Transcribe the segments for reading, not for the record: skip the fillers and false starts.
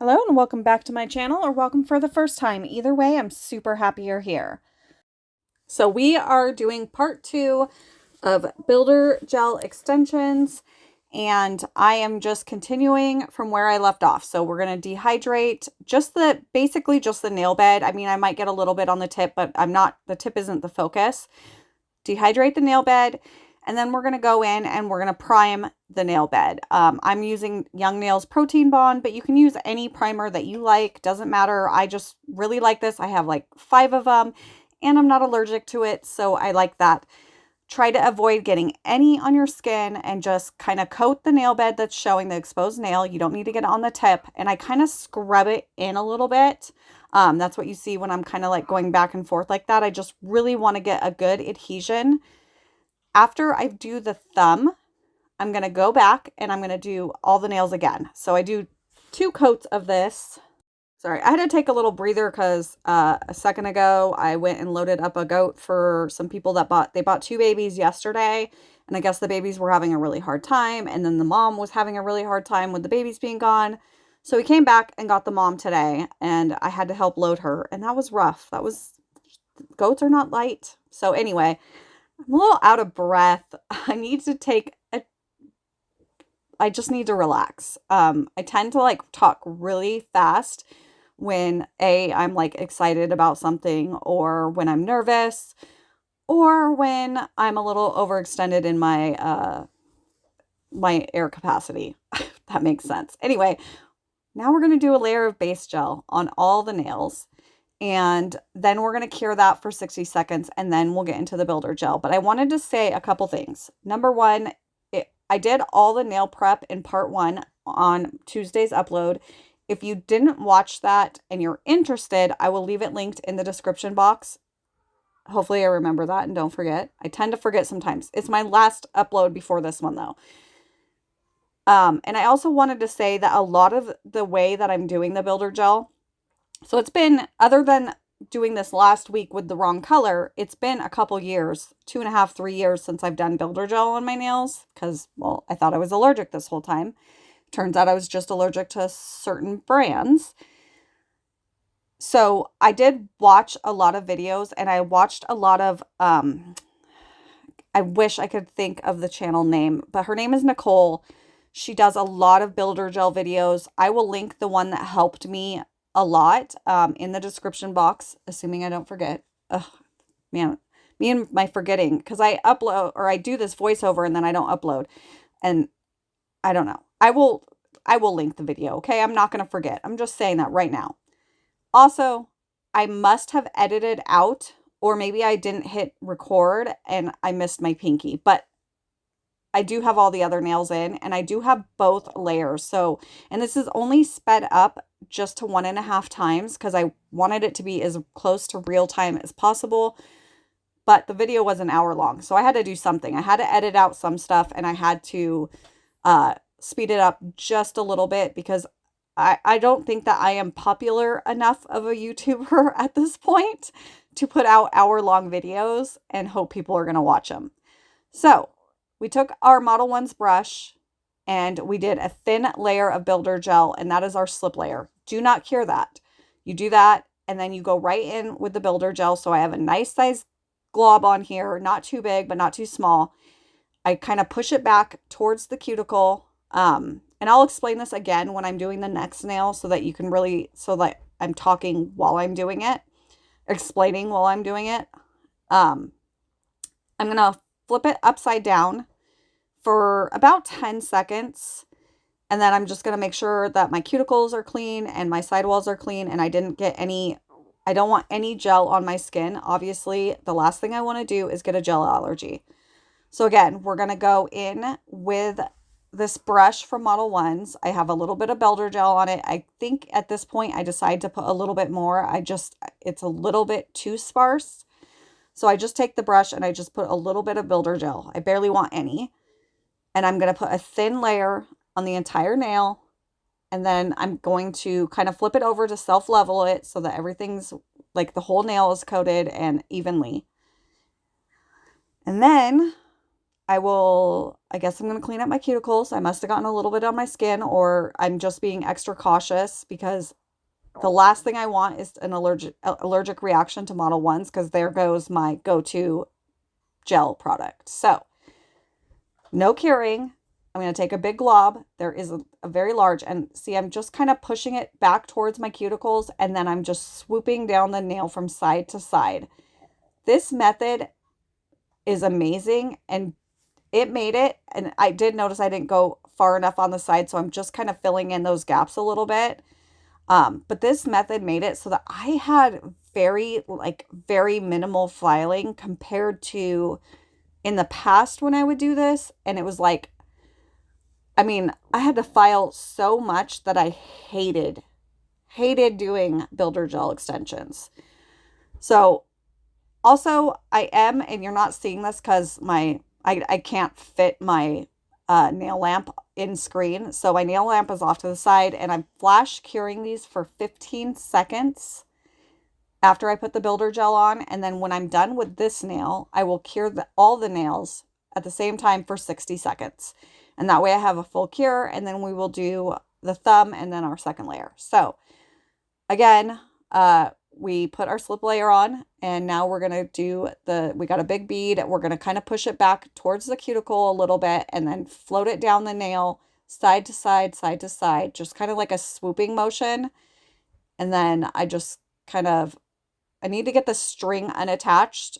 Hello and welcome back to my channel, or welcome for the first time. Either way, I'm super happy you're here. So we are doing part 2 of builder gel extensions, and I am just continuing from where I left off. So we're going to dehydrate basically just the nail bed. I mean, I might get a little bit on the tip, but the tip isn't the focus. Dehydrate the nail bed, and then we're going to go in and we're going to prime the nail bed. I'm using Young Nails Protein Bond, but you can use any primer that you like. Doesn't matter. I just really like this. I have like 5 of them, and I'm not allergic to it, so I like that. Try to avoid getting any on your skin and just kind of coat the nail bed that's showing the exposed nail. You don't need to get on the tip, and I kind of scrub it in a little bit. That's what you see when I'm kind of like going back and forth like that. I just really want to get a good adhesion. After I do the thumb, I'm going to go back and I'm going to do all the nails again. So I do 2 coats of this. Sorry, I had to take a little breather because a second ago I went and loaded up a goat for some people that bought 2 babies yesterday. And I guess the babies were having a really hard time. And then the mom was having a really hard time with the babies being gone. So we came back and got the mom today, and I had to help load her. And that was rough. Goats are not light. So anyway, I'm a little out of breath. I just need to relax. I tend to like talk really fast when I'm like excited about something, or when I'm nervous, or when I'm a little overextended in my air capacity. If that makes sense. Anyway, now we're going to do a layer of base gel on all the nails. And then we're going to cure that for 60 seconds, and then we'll get into the builder gel. But I wanted to say a couple things. Number one, I did all the nail prep in part 1 on Tuesday's upload. If you didn't watch that and you're interested, I will leave it linked in the description box. Hopefully I remember that and don't forget. I tend to forget sometimes. It's my last upload before this one though. And I also wanted to say that a lot of the way that I'm doing the builder gel, so it's been, other than doing this last week with the wrong color, it's been a couple years, 2.5, 3 years since I've done builder gel on my nails because, well, I thought I was allergic this whole time. Turns out I was just allergic to certain brands. So I did watch a lot of videos, and I watched a lot of, I wish I could think of the channel name, but her name is Nicole. She does a lot of builder gel videos. I will link the one that helped me a lot in the description box, assuming I don't forget. Ugh, man, me and my forgetting, because I upload, or I do this voiceover and then I don't upload, and I don't know. I will link the video, okay? I'm not going to forget. I'm just saying that right now. Also, I must have edited out, or maybe I didn't hit record and I missed my pinky, but I do have all the other nails in, and I do have both layers. So, and this is only sped up just to 1.5 times because I wanted it to be as close to real time as possible. But the video was an hour long, so I had to do something. I had to edit out some stuff, and I had to speed it up just a little bit because I don't think that I am popular enough of a YouTuber at this point to put out hour-long videos and hope people are going to watch them. So we took our Model 1's brush and we did a thin layer of builder gel, and that is our slip layer. Do not cure that. You do that, and then you go right in with the builder gel. So I have a nice size glob on here, not too big, but not too small. I kind of push it back towards the cuticle. And I'll explain this again when I'm doing the next nail so that you can really, so that I'm talking while I'm doing it, explaining while I'm doing it. I'm going to flip it upside down for about 10 seconds. And then I'm just going to make sure that my cuticles are clean and my sidewalls are clean, and I don't want any gel on my skin. Obviously, the last thing I want to do is get a gel allergy. So again, we're going to go in with this brush from Model 1's. I have a little bit of builder gel on it. I think at this point I decide to put a little bit more. It's a little bit too sparse. So I just take the brush and I just put a little bit of builder gel. I barely want any. And I'm going to put a thin layer on the entire nail. And then I'm going to kind of flip it over to self-level it so that everything's like the whole nail is coated and evenly. And then I guess I'm going to clean up my cuticles. I must have gotten a little bit on my skin, or I'm just being extra cautious because the last thing I want is an allergic reaction to Model 1s, because there goes my go-to gel product. So, no curing. I'm going to take a big glob. There is a very large, and see, I'm just kind of pushing it back towards my cuticles, and then I'm just swooping down the nail from side to side. This method is amazing, and it made it. And I did notice I didn't go far enough on the side, so I'm just kind of filling in those gaps a little bit. But this method made it so that I had very minimal filing compared to in the past when I would do this. And it was like, I mean, I had to file so much that I hated doing builder gel extensions. So also I am, and you're not seeing this because I can't fit my nail lamp in screen. So my nail lamp is off to the side, and I'm flash curing these for 15 seconds after I put the builder gel on. And then when I'm done with this nail, I will cure all the nails at the same time for 60 seconds. And that way I have a full cure, and then we will do the thumb and then our second layer. So again, we put our slip layer on, and now we're going to do we got a big bead. We're going to kind of push it back towards the cuticle a little bit, and then float it down the nail side to side, just kind of like a swooping motion. And then I just I need to get the string unattached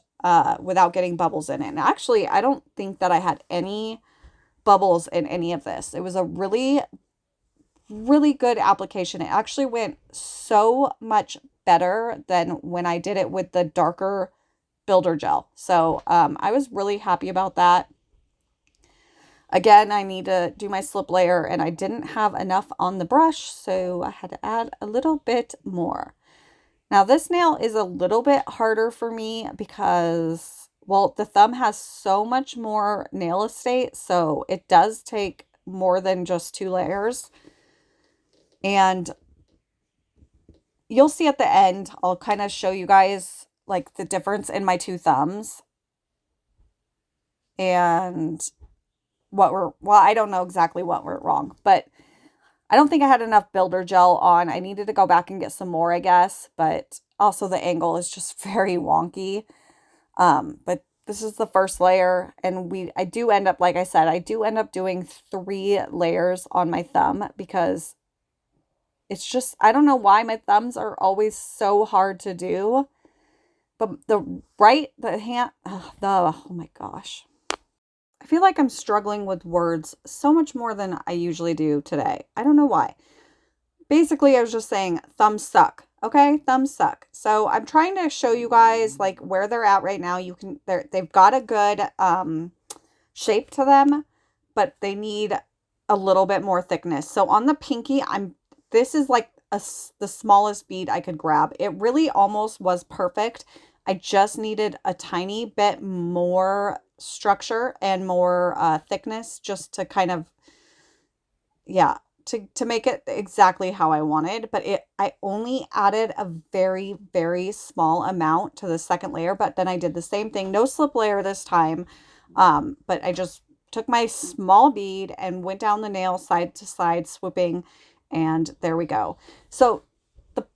without getting bubbles in it. And actually, I don't think that I had any bubbles in any of this. It was a really good application. It actually went so much better than when I did it with the darker builder gel. So I was really happy about that. Again, I need to do my slip layer, and I didn't have enough on the brush, so I had to add a little bit more. Now this nail is a little bit harder for me because, well, the thumb has so much more nail estate, so it does take more than just 2 layers. And you'll see at the end, I'll kind of show you guys like the difference in my 2 thumbs. And I don't know exactly what went wrong, but I don't think I had enough builder gel on. I needed to go back and get some more, I guess, but also the angle is just very wonky. But this is the first layer, and I do end up, like I said, I do end up doing 3 layers on my thumb because it's just, I don't know why my thumbs are always so hard to do. But oh my gosh. I feel like I'm struggling with words so much more than I usually do today. I don't know why. Basically, I was just saying thumbs suck. Okay, thumbs suck. So I'm trying to show you guys like where they're at right now. They've got a good shape to them, but they need a little bit more thickness. So on the pinky, this is like the smallest bead I could grab. It really almost was perfect. I just needed a tiny bit more structure and more thickness just to kind of, yeah, to make it exactly how I wanted. But I only added a very, very small amount to the second layer, but then I did the same thing. No slip layer this time, but I just took my small bead and went down the nail side to side, swooping, and there we go. So the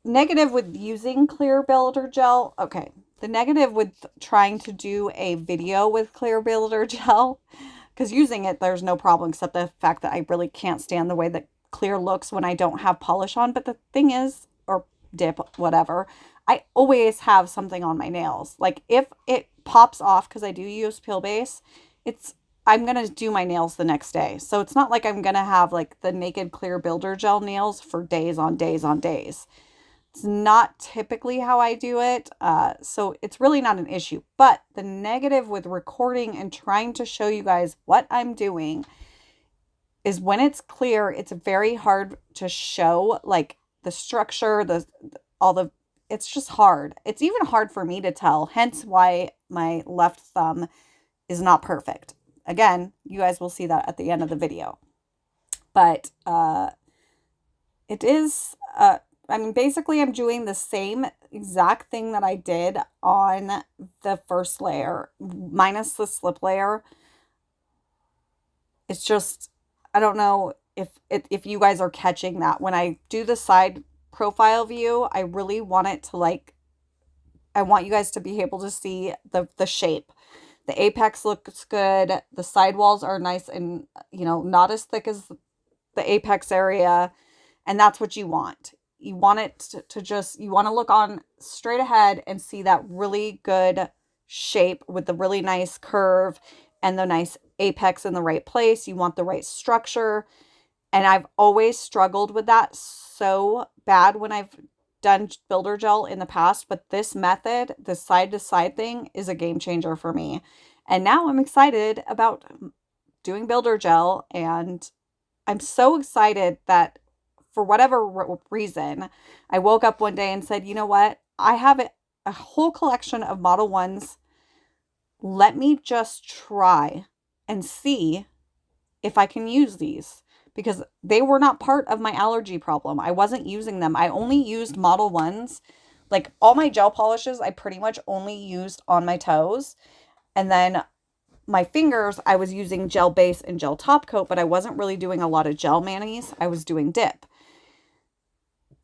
negative with using clear builder gel, okay, the negative with trying to do a video with clear builder gel, because using it, there's no problem except the fact that I really can't stand the way that clear looks when I don't have polish on. But the thing is, or dip, whatever, I always have something on my nails. Like if it pops off, because I do use peel base, I'm going to do my nails the next day. So it's not like I'm going to have like the naked clear builder gel nails for days on days on days. It's not typically how I do it. So it's really not an issue. But the negative with recording and trying to show you guys what I'm doing is when it's clear, it's very hard to show like the structure, it's just hard. It's even hard for me to tell, hence why my left thumb is not perfect. Again, you guys will see that at the end of the video. But it is, basically I'm doing the same exact thing that I did on the first layer, minus the slip layer. It's just, I don't know if you guys are catching that. When I do the side profile view, I really want it to like, I want you guys to be able to see the shape. The apex looks good. The sidewalls are nice and, not as thick as the apex area. And that's what you want. You want it to just, you want to look on straight ahead and see that really good shape with the really nice curve and the nice apex in the right place. You want the right structure. And I've always struggled with that so bad when I've done builder gel in the past, but this method, the side to side thing, is a game changer for me. And now I'm excited about doing builder gel, and I'm so excited that for whatever reason, I woke up one day and said, you know what? I have a whole collection of Model 1s. Let me just try and see if I can use these, because they were not part of my allergy problem. I wasn't using them. I only used Model 1s. Like all my gel polishes, I pretty much only used on my toes. And then my fingers, I was using gel base and gel top coat, but I wasn't really doing a lot of gel manis. I was doing dip.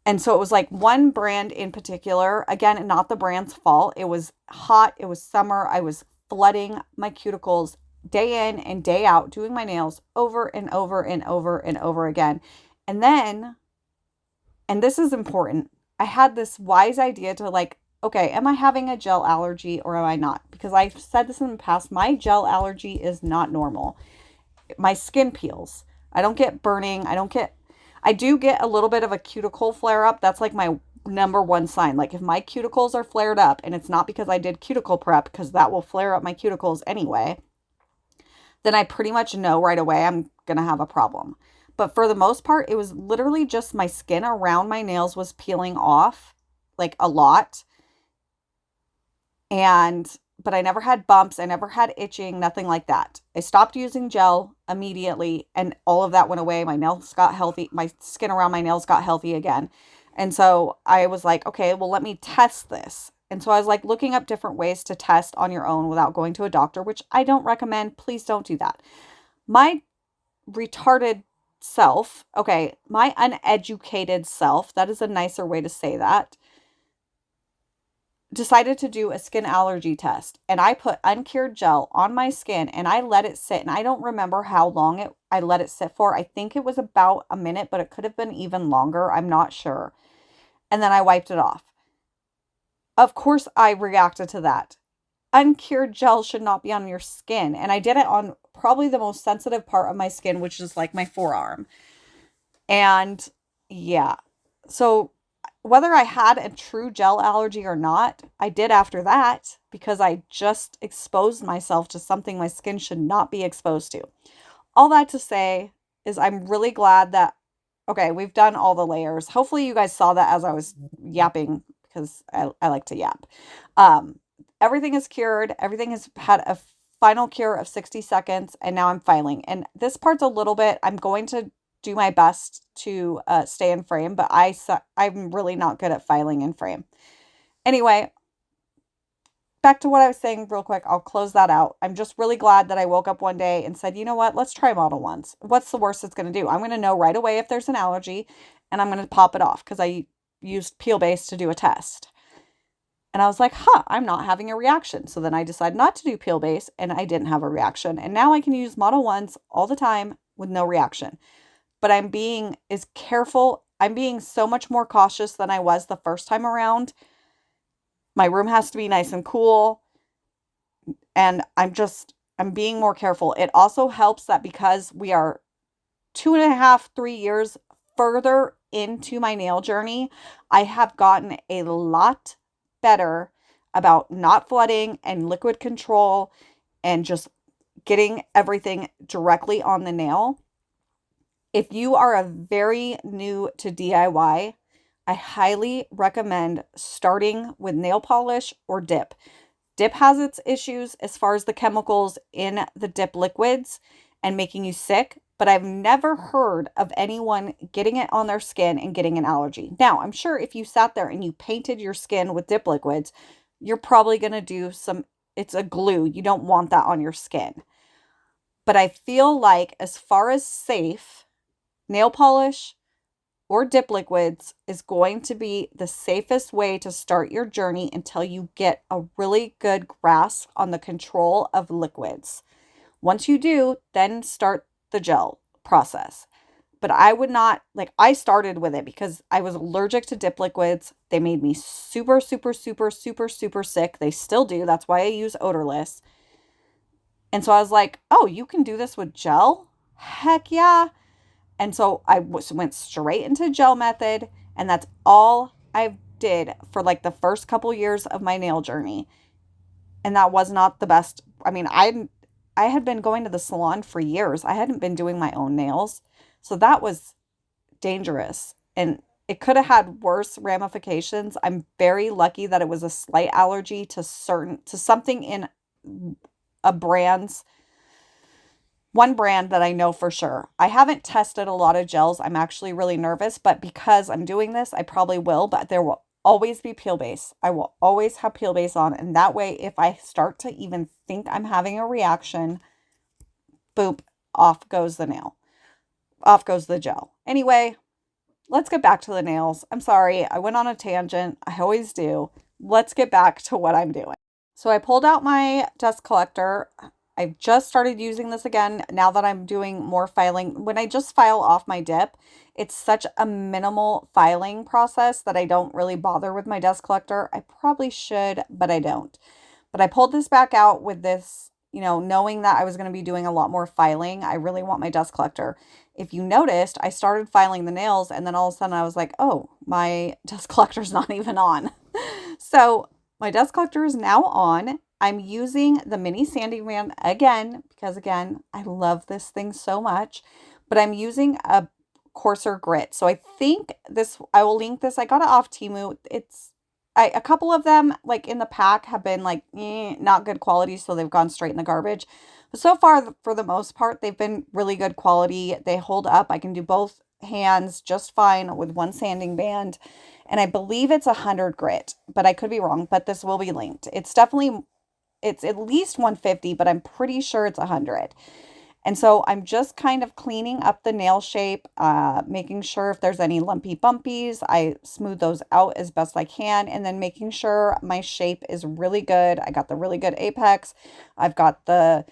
And so it was like one brand in particular, again, not the brand's fault. It was hot. It was summer. I was flooding my cuticles day in and day out, doing my nails over and over and over and over again. And then, and this is important, I had this wise idea to like, okay, am I having a gel allergy or am I not? Because I've said this in the past, my gel allergy is not normal. My skin peels. I don't get burning. I do get a little bit of a cuticle flare up. That's like my number one sign. Like if my cuticles are flared up, and it's not because I did cuticle prep, because that will flare up my cuticles anyway, then I pretty much know right away I'm going to have a problem. But for the most part, it was literally just my skin around my nails was peeling off like a lot. But I never had bumps. I never had itching, nothing like that. I stopped using gel immediately and all of that went away. My nails got healthy. My skin around my nails got healthy again. And so I was like, okay, well, let me test this. And so I was like looking up different ways to test on your own without going to a doctor, which I don't recommend. Please don't do that. My retarded self, okay, my uneducated self, that is a nicer way to say that, decided to do a skin allergy test, and I put uncured gel on my skin and I let it sit, and I don't remember how long I let it sit for. I think it was about a minute, but it could have been even longer. I'm not sure. And then I wiped it off. Of course, I reacted to that. Uncured gel should not be on your skin. And I did it on probably the most sensitive part of my skin, which is like my forearm. And yeah, so whether I had a true gel allergy or not, I did after that because I just exposed myself to something my skin should not be exposed to. All that to say is I'm really glad that, okay, we've done all the layers. Hopefully you guys saw that as I was yapping, because I like to yap. Everything is cured. Everything has had a final cure of 60 seconds, and now I'm filing. And this part's a little bit, I'm going to do my best to stay in frame, but I'm really not good at filing in frame. Anyway, back to what I was saying real quick. I'll close that out. I'm just really glad that I woke up one day and said, you know what, let's try Model 1s. What's the worst it's going to do? I'm going to know right away if there's an allergy, and I'm going to pop it off because I used Peel Base to do a test. And I was like, I'm not having a reaction. So then I decided not to do Peel Base, and I didn't have a reaction. And now I can use Model 1s all the time with no reaction. But I'm being careful. I'm being so much more cautious than I was the first time around. My room has to be nice and cool. And I'm being more careful. It also helps that because we are 2.5, 3 years further into my nail journey, I have gotten a lot better about not flooding and liquid control and just getting everything directly on the nail. If you are a very new to DIY, I highly recommend starting with nail polish or dip. Dip has its issues as far as the chemicals in the dip liquids and making you sick, but I've never heard of anyone getting it on their skin and getting an allergy. Now, I'm sure if you sat there and you painted your skin with dip liquids, you're probably going to do it's a glue. You don't want that on your skin. But I feel like as far as safe, nail polish or dip liquids is going to be the safest way to start your journey until you get a really good grasp on the control of liquids. Once you do, then start the gel process. But I would not, like, I started with it because I was allergic to dip liquids. They made me super, super, super, super, super sick. They still do. That's why I use odorless. And so I was like, oh, you can do this with gel? Heck yeah. And so I went straight into gel method. And that's all I did for like the first couple years of my nail journey. And that was not the best. I mean, I had been going to the salon for years. I hadn't been doing my own nails. So that was dangerous. And it could have had worse ramifications. I'm very lucky that it was a slight allergy to something in a brand's one brand that I know for sure. I haven't tested a lot of gels. I'm actually really nervous, but because I'm doing this, I probably will, but there will always be peel base. I will always have peel base on, and that way if I start to even think I'm having a reaction, boop, off goes the nail. Off goes the gel. Anyway, let's get back to the nails. I'm sorry, I went on a tangent. I always do. Let's get back to what I'm doing. So I pulled out my dust collector. I've just started using this again now that I'm doing more filing. When I just file off my dip, it's such a minimal filing process that I don't really bother with my dust collector. I probably should, but I don't. But I pulled this back out with this, knowing that I was going to be doing a lot more filing. I really want my dust collector. If you noticed, I started filing the nails and then all of a sudden I was like, oh, my dust collector's not even on. So my dust collector is now on. I'm using the mini sanding band again, because again, I love this thing so much, but I'm using a coarser grit. So I think I will link this. I got it off Temu. A couple of them like in the pack have been like, not good quality. So they've gone straight in the garbage. But so far, for the most part, they've been really good quality. They hold up. I can do both hands just fine with one sanding band. And I believe it's 100 grit, but I could be wrong, but this will be linked. It's at least 150, but I'm pretty sure it's 100. And so I'm just kind of cleaning up the nail shape, making sure if there's any lumpy bumpies, I smooth those out as best I can, and then making sure my shape is really good. I got the really good apex. I've got the,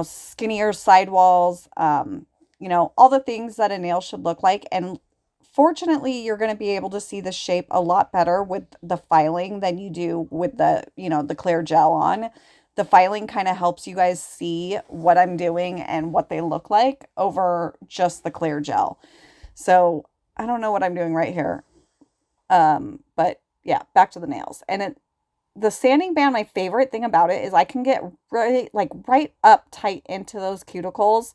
skinnier sidewalls, all the things that a nail should look like. And fortunately, you're going to be able to see the shape a lot better with the filing than you do with the clear gel on. The filing kind of helps you guys see what I'm doing and what they look like over just the clear gel. So I don't know what I'm doing right here. But yeah, back to the nails. And the sanding band, my favorite thing about it is I can get right up tight into those cuticles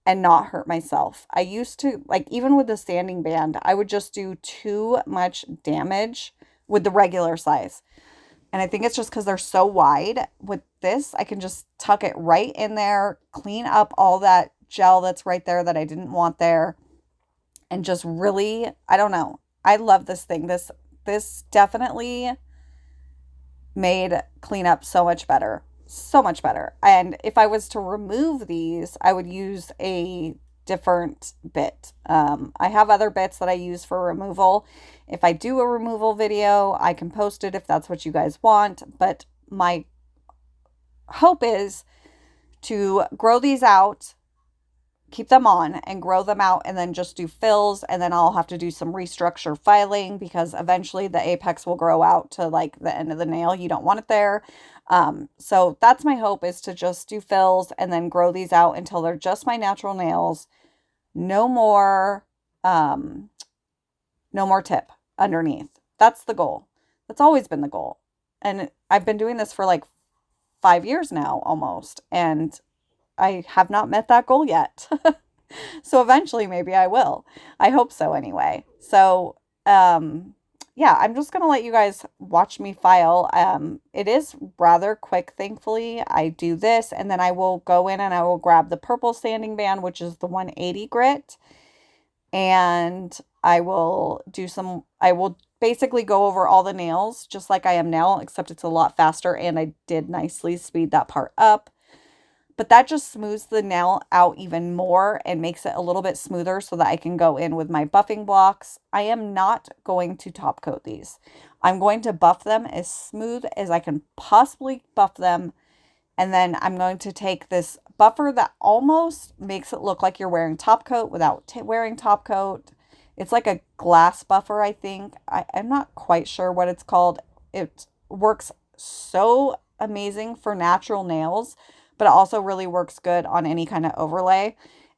and not hurt myself. I used to, like, even with the sanding band, I would just do too much damage with the regular size. And I think it's just because they're so wide. With this, I can just tuck it right in there, clean up all that gel that's right there that I didn't want there. And just really, I don't know. I love this thing. This definitely made cleanup so much better. So much better. And if I was to remove these, I would use a different bit. I have other bits that I use for removal. If I do a removal video, I can post it if that's what you guys want. But my hope is to grow these out, keep them on and grow them out, and then just do fills. And then I'll have to do some restructure filing because eventually the apex will grow out to like the end of the nail. You don't want it there. So that's my hope, is to just do fills and then grow these out until they're just my natural nails. No more tip underneath. That's the goal. That's always been the goal. And I've been doing this for like 5 years now almost, and I have not met that goal yet. So eventually maybe I will. I hope so anyway. So, yeah, I'm just going to let you guys watch me file. It is rather quick, thankfully. I do this and then I will go in and I will grab the purple sanding band, which is the 180 grit. And I will basically go over all the nails just like I am now, except it's a lot faster and I did nicely speed that part up. but that just smooths the nail out even more and makes it a little bit smoother so that I can go in with my buffing blocks. I am not going to top coat these. I'm going to buff them as smooth as I can possibly buff them. And then I'm going to take this buffer that almost makes it look like you're wearing top coat without wearing top coat. It's like a glass buffer, I think. I'm not quite sure what it's called. It works so amazing for natural nails, but it also really works good on any kind of overlay.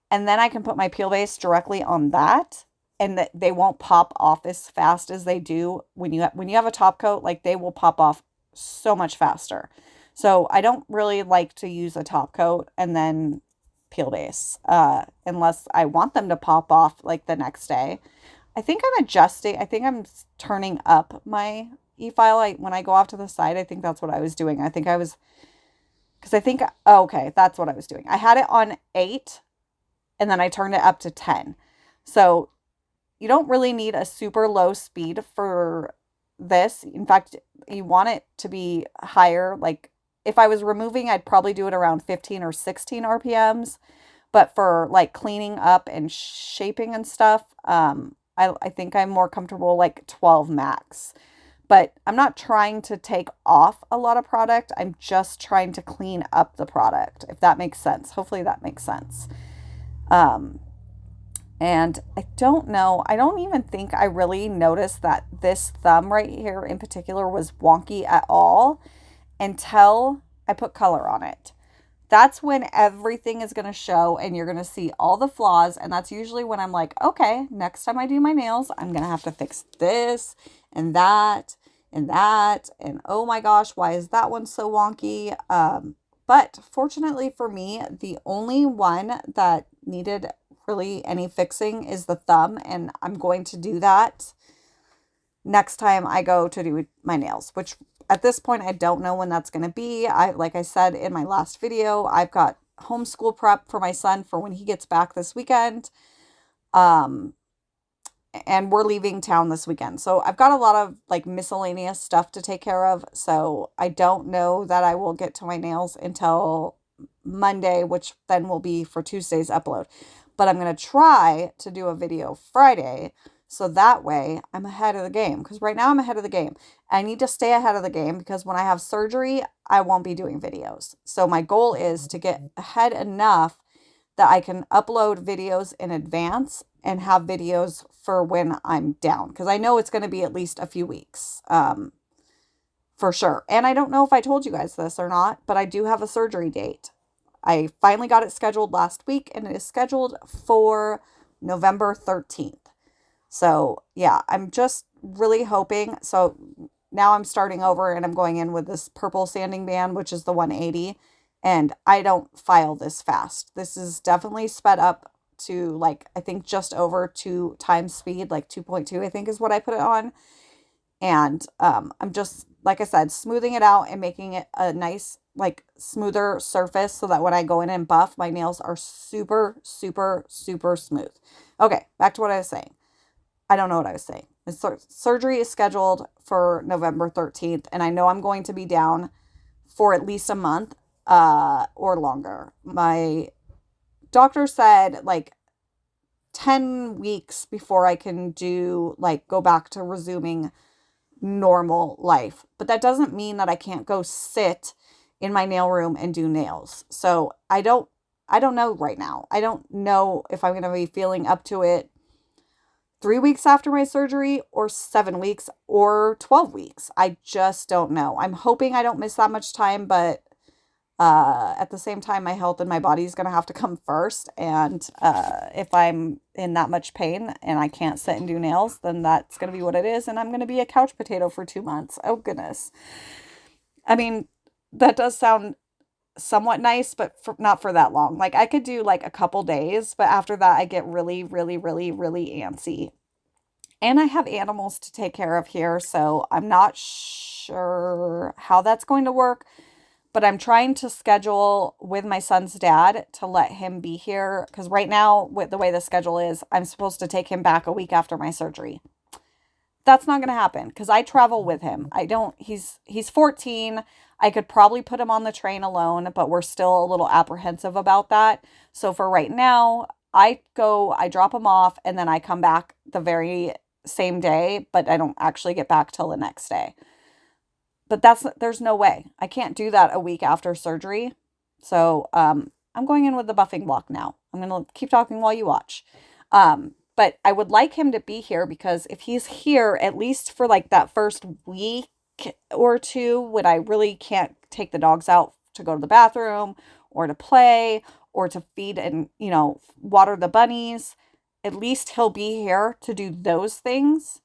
And then I can put my peel base directly on that, and that they won't pop off as fast as they do when you have a top coat. Like, they will pop off so much faster. So I don't really like to use a top coat and then peel base, unless I want them to pop off like the next day. I think I'm adjusting. I think I'm turning up my e-file. When I go off to the side, I think that's what I was doing. I think I was, because I think, oh, okay, that's what I was doing. I had it on 8 and then I turned it up to 10. So you don't really need a super low speed for this. In fact, you want it to be higher. Like, if I was removing, I'd probably do it around 15 or 16 RPMs. But for like cleaning up and shaping and stuff, I think I'm more comfortable like 12 max. But I'm not trying to take off a lot of product. I'm just trying to clean up the product, if that makes sense. Hopefully that makes sense. And I don't know. I don't even think I really noticed that this thumb right here in particular was wonky at all until I put color on it. That's when everything is going to show and you're going to see all the flaws. And that's usually when I'm like, okay, next time I do my nails, I'm going to have to fix this and that and that. And oh my gosh, why is that one so wonky? But fortunately for me, the only one that needed really any fixing is the thumb. And I'm going to do that next time I go to do my nails, which at this point, I don't know when that's going to be. Like I said in my last video, I've got homeschool prep for my son for when he gets back this weekend. And we're leaving town this weekend. So I've got a lot of like miscellaneous stuff to take care of. So I don't know that I will get to my nails until Monday, which then will be for Tuesday's upload. But I'm going to try to do a video Friday. So that way I'm ahead of the game, because right now I'm ahead of the game. I need to stay ahead of the game because when I have surgery, I won't be doing videos. So my goal is to get ahead enough that I can upload videos in advance and have videos for when I'm down, because I know it's going to be at least a few weeks, for sure. And I don't know if I told you guys this or not, but I do have a surgery date. I finally got it scheduled last week, and it is scheduled for November 13th. So yeah, I'm just really hoping. So now I'm starting over and I'm going in with this purple sanding band, which is the 180. And I don't file this fast. This is definitely sped up to like, I think just over 2 times speed, like 2.2, I think is what I put it on. And I'm just, like I said, smoothing it out and making it a nice, like smoother surface so that when I go in and buff, my nails are super, super, super smooth. Okay, back to what I was saying. I don't know what I was saying. The surgery is scheduled for November 13th, and I know I'm going to be down for at least a month or longer. My doctor said like 10 weeks before I can go back to resuming normal life. But that doesn't mean that I can't go sit in my nail room and do nails. So I don't know right now. I don't know if I'm going to be feeling up to it 3 weeks after my surgery or 7 weeks or 12 weeks. I just don't know. I'm hoping I don't miss that much time, but at the same time, my health and my body is going to have to come first. And if I'm in that much pain and I can't sit and do nails, then that's going to be what it is. And I'm going to be a couch potato for 2 months. Oh, goodness. I mean, that does sound somewhat nice, but not for that long. Like, I could do like a couple days, but after that, I get really, really, really, really antsy. And I have animals to take care of here, so I'm not sure how that's going to work. But I'm trying to schedule with my son's dad to let him be here. Because right now, with the way the schedule is, I'm supposed to take him back a week after my surgery. That's not going to happen because I travel with him. He's 14. I could probably put him on the train alone, but we're still a little apprehensive about that. So for right now, I drop him off, and then I come back the very same day, but I don't actually get back till the next day. But there's no way. I can't do that a week after surgery. So, I'm going in with the buffing block now. I'm going to keep talking while you watch. But I would like him to be here because if he's here, at least for like that first week or two, when I really can't take the dogs out to go to the bathroom or to play or to feed and, water the bunnies, at least he'll be here to do those things,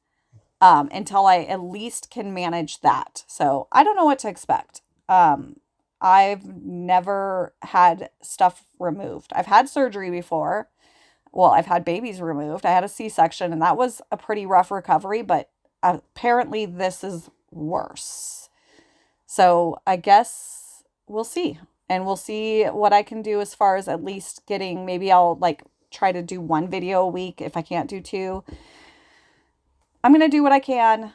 until I at least can manage that. So I don't know what to expect. I've never had stuff removed. I've had surgery before. Well, I've had babies removed. I had a C-section, and that was a pretty rough recovery, but apparently this is worse. So I guess we'll see. And we'll see what I can do as far as at least getting, maybe I'll like try to do 1 video a week if I can't do 2. I'm going to do what I can,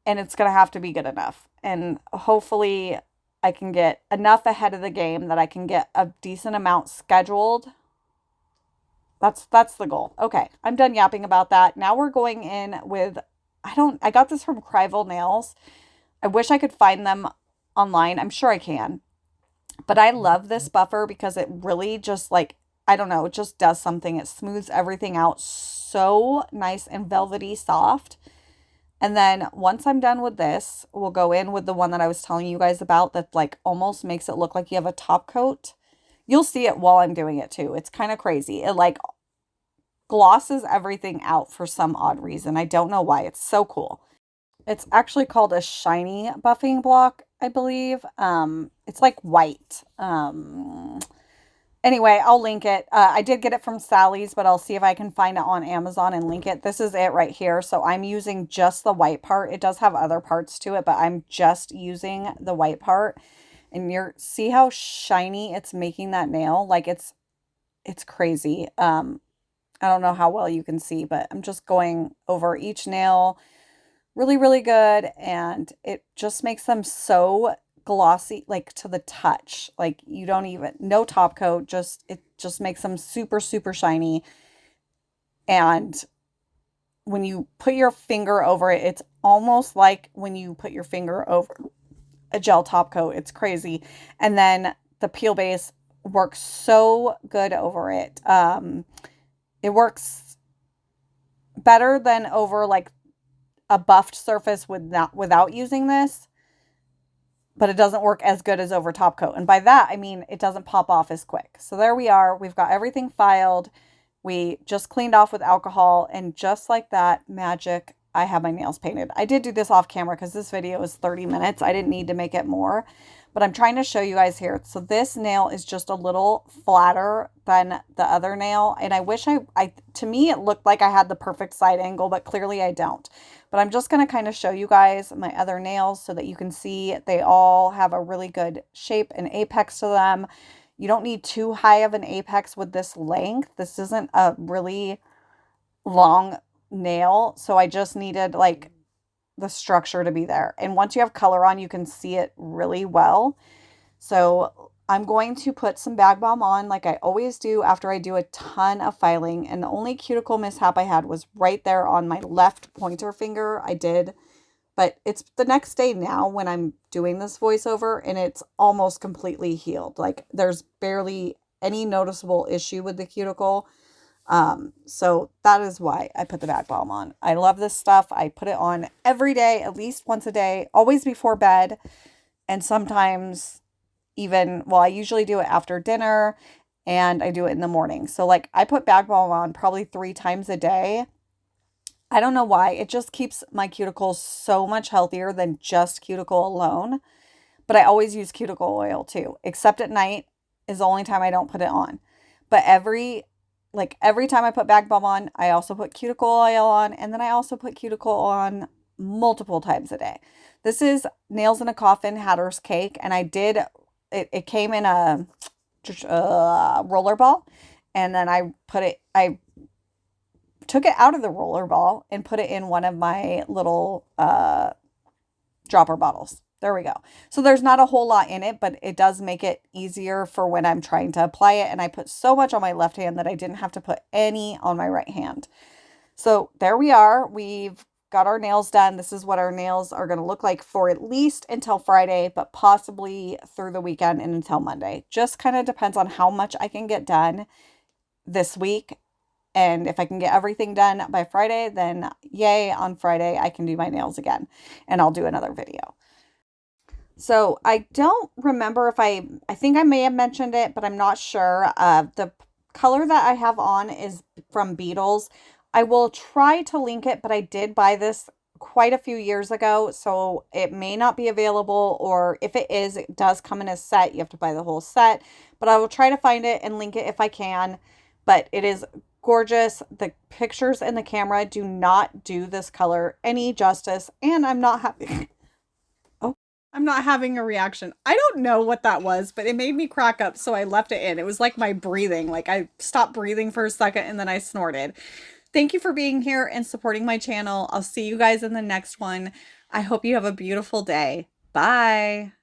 and it's going to have to be good enough. And hopefully I can get enough ahead of the game that I can get a decent amount scheduled. That's the goal. Okay, I'm done yapping about that. Now we're going in with, I got this from Cryville Nails. I wish I could find them online. I'm sure I can. But I love this buffer because it really just like, I don't know, it just does something. It smooths everything out so nice and velvety soft. And then once I'm done with this, we'll go in with the one that I was telling you guys about that like almost makes it look like you have a top coat. You'll see it while I'm doing it too. It's kind of crazy. It like glosses everything out for some odd reason. I don't know why. It's so cool. It's actually called a shiny buffing block, I believe. It's like white. Anyway, I'll link it. I did get it from Sally's, but I'll see if I can find it on Amazon and link it. This is it right here. So I'm using just the white part. It does have other parts to it, but I'm just using the white part. And see how shiny it's making that nail? Like it's crazy. I don't know how well you can see, but I'm just going over each nail really, really good. And it just makes them so glossy, like to the touch. Like you don't even, no top coat, it just makes them super, super shiny. And when you put your finger over it, it's almost like when you put your finger over a gel top coat. It's crazy. And then the peel base works so good over it. It works better than over like a buffed surface without using this, but it doesn't work as good as over top coat. And by that, I mean, it doesn't pop off as quick. So there we are. We've got everything filed. We just cleaned off with alcohol, and just like that, magic, I have my nails painted. I did do this off camera because this video is 30 minutes. I didn't need to make it more, but I'm trying to show you guys here. So this nail is just a little flatter than the other nail. And I wish to me, it looked like I had the perfect side angle, but clearly I don't. But I'm just going to kind of show you guys my other nails so that you can see they all have a really good shape and apex to them. You don't need too high of an apex with this length. This isn't a really long nail. So I just needed like the structure to be there. And once you have color on, you can see it really well. So I'm going to put some bag balm on like I always do after I do a ton of filing. And the only cuticle mishap I had was right there on my left pointer finger. But it's the next day now when I'm doing this voiceover, and it's almost completely healed. Like there's barely any noticeable issue with the cuticle. So that is why I put the bag balm on. I love this stuff. I put it on every day, at least once a day, always before bed. And sometimes I usually do it after dinner, and I do it in the morning. So like I put bag balm on probably 3 times a day. I don't know why. It just keeps my cuticles so much healthier than just cuticle alone. But I always use cuticle oil too, except at night is the only time I don't put it on. But every time I put bag balm on, I also put cuticle oil on, and then I also put cuticle on multiple times a day. This is Nailzinacoffin Hatter's Cake, and it came in a roller ball, and then I took it out of the roller ball and put it in one of my little dropper bottles. There we go. So there's not a whole lot in it, but it does make it easier for when I'm trying to apply it. And I put so much on my left hand that I didn't have to put any on my right hand. So there we are. We've got our nails done. This is what our nails are going to look like for at least until Friday, but possibly through the weekend and until Monday. Just kind of depends on how much I can get done this week. And if I can get everything done by Friday, then yay, on Friday I can do my nails again and I'll do another video. So I don't remember if I think I may have mentioned it, but I'm not sure. The color that I have on is from Beetles. I will try to link it, but I did buy this quite a few years ago, so it may not be available, or if it is, it does come in a set. You have to buy the whole set, but I will try to find it and link it if I can. But it is gorgeous. The pictures in the camera do not do this color any justice, and I'm not happy. I'm not having a reaction. I don't know what that was, but it made me crack up, so I left it in. It was like my breathing. Like I stopped breathing for a second and then I snorted. Thank you for being here and supporting my channel. I'll see you guys in the next one. I hope you have a beautiful day. Bye.